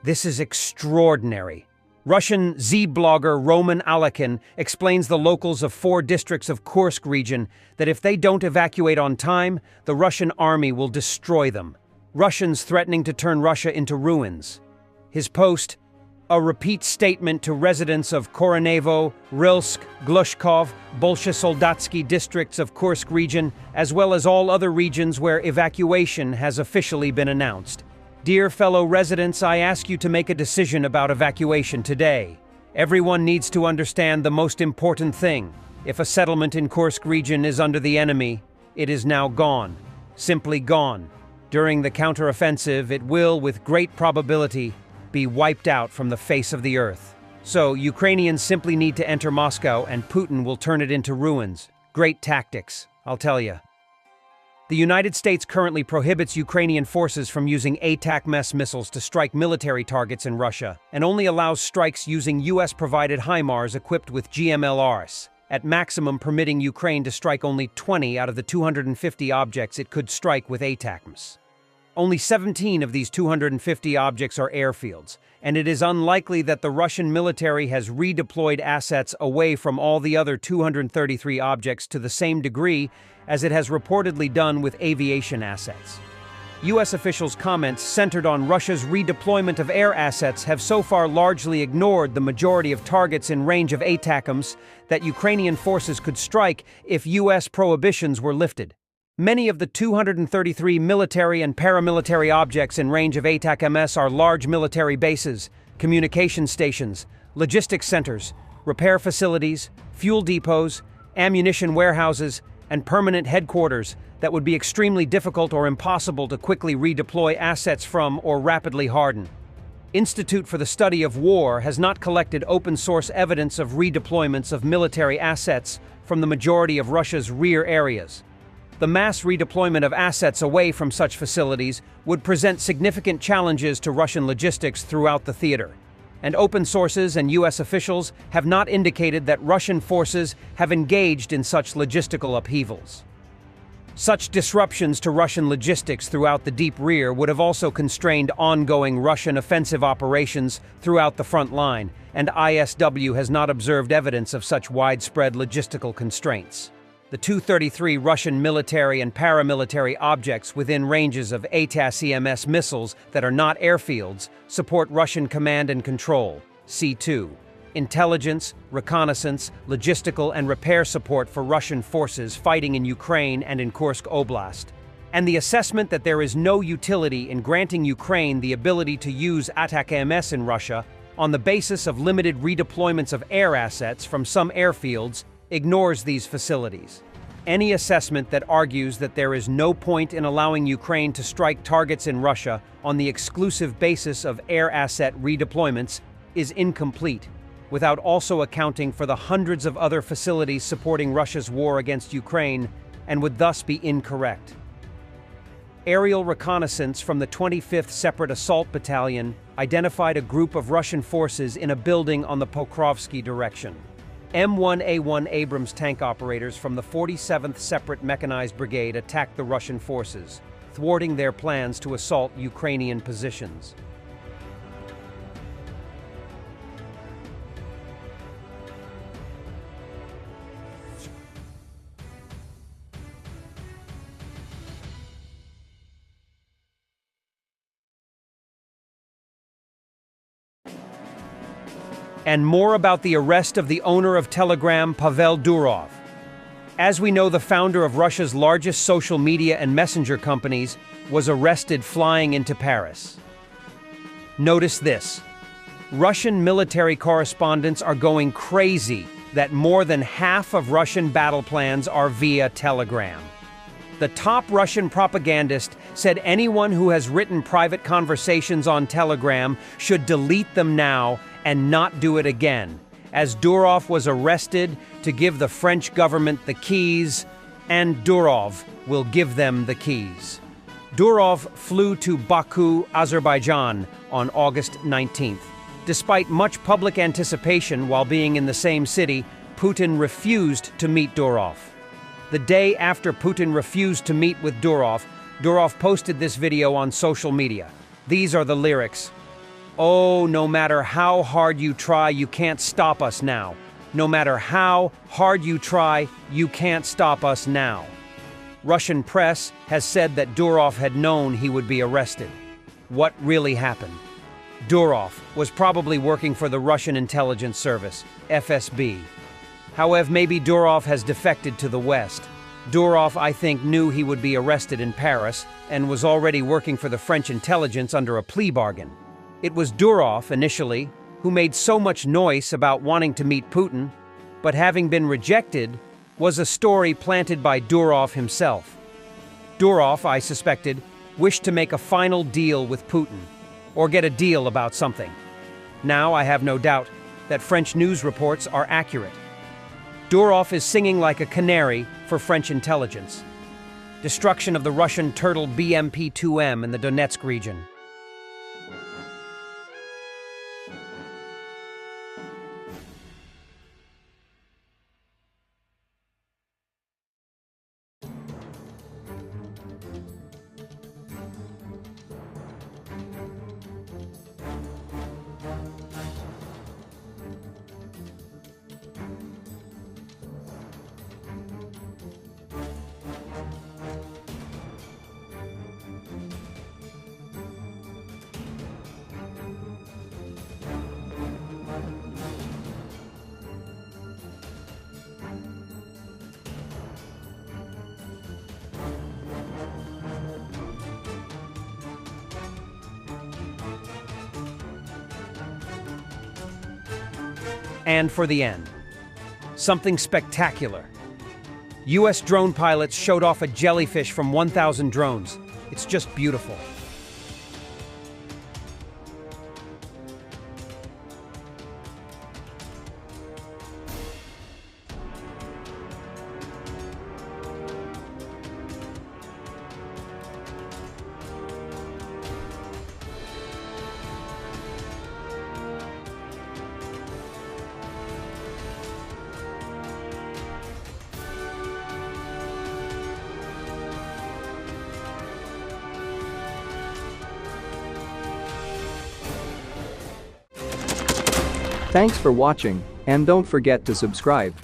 This is extraordinary. Russian Z-blogger Roman Alekin explains the locals of 4 districts of Kursk region that if they don't evacuate on time, the Russian army will destroy them. Russians threatening to turn Russia into ruins. His post, a repeat statement to residents of Koronevo, Rilsk, Glushkov, Bolshesoldatsky districts of Kursk region, as well as all other regions where evacuation has officially been announced. Dear fellow residents, I ask you to make a decision about evacuation today. Everyone needs to understand the most important thing. If a settlement in Kursk region is under the enemy, it is now gone. Simply gone. During the counteroffensive, it will, with great probability, be wiped out from the face of the earth. So, Ukrainians simply need to enter Moscow and Putin will turn it into ruins. Great tactics, I'll tell you. The United States currently prohibits Ukrainian forces from using ATACMS missiles to strike military targets in Russia, and only allows strikes using US-provided HIMARS equipped with GMLRs, at maximum permitting Ukraine to strike only 20 out of the 250 objects it could strike with ATACMS. Only 17 of these 250 objects are airfields, and it is unlikely that the Russian military has redeployed assets away from all the other 233 objects to the same degree as it has reportedly done with aviation assets. US officials' comments centered on Russia's redeployment of air assets have so far largely ignored the majority of targets in range of ATACMS that Ukrainian forces could strike if US prohibitions were lifted. Many of the 233 military and paramilitary objects in range of ATACMS are large military bases, communication stations, logistics centers, repair facilities, fuel depots, ammunition warehouses, and permanent headquarters that would be extremely difficult or impossible to quickly redeploy assets from or rapidly harden. Institute for the Study of War has not collected open-source evidence of redeployments of military assets from the majority of Russia's rear areas. The mass redeployment of assets away from such facilities would present significant challenges to Russian logistics throughout the theater, and open sources and US officials have not indicated that Russian forces have engaged in such logistical upheavals. Such disruptions to Russian logistics throughout the deep rear would have also constrained ongoing Russian offensive operations throughout the front line, and ISW has not observed evidence of such widespread logistical constraints. The 233 Russian military and paramilitary objects within ranges of ATACMS missiles that are not airfields support Russian command and control, C2, intelligence, reconnaissance, logistical and repair support for Russian forces fighting in Ukraine and in Kursk Oblast, and the assessment that there is no utility in granting Ukraine the ability to use ATACMS in Russia on the basis of limited redeployments of air assets from some airfields ignores these facilities. Any assessment that argues that there is no point in allowing Ukraine to strike targets in Russia on the exclusive basis of air asset redeployments is incomplete, without also accounting for the hundreds of other facilities supporting Russia's war against Ukraine, and would thus be incorrect. Aerial reconnaissance from the 25th Separate Assault Battalion identified a group of Russian forces in a building on the Pokrovsky direction. M1A1 Abrams tank operators from the 47th Separate Mechanized Brigade attacked the Russian forces, thwarting their plans to assault Ukrainian positions. And more about the arrest of the owner of Telegram, Pavel Durov. As we know, the founder of Russia's largest social media and messenger companies was arrested flying into Paris. Notice this. Russian military correspondents are going crazy that more than half of Russian battle plans are via Telegram. The top Russian propagandist said anyone who has written private conversations on Telegram should delete them now and not do it again, as Durov was arrested to give the French government the keys, and Durov will give them the keys. Durov flew to Baku, Azerbaijan on August 19th. Despite much public anticipation while being in the same city, Putin refused to meet Durov. The day after Putin refused to meet with Durov, Durov posted this video on social media. These are the lyrics. Oh, no matter how hard you try, you can't stop us now. No matter how hard you try, you can't stop us now. Russian press has said that Durov had known he would be arrested. What really happened? Durov was probably working for the Russian intelligence service, FSB. However, maybe Durov has defected to the West. Durov, I think, knew he would be arrested in Paris and was already working for the French intelligence under a plea bargain. It was Durov, initially, who made so much noise about wanting to meet Putin, but having been rejected was a story planted by Durov himself. Durov, I suspected, wished to make a final deal with Putin, or get a deal about something. Now I have no doubt that French news reports are accurate. Durov is singing like a canary for French intelligence. Destruction of the Russian turtle BMP-2M in the Donetsk region. And for the end, something spectacular. US drone pilots showed off a jellyfish from 1,000 drones. It's just beautiful. Thanks for watching, and don't forget to subscribe.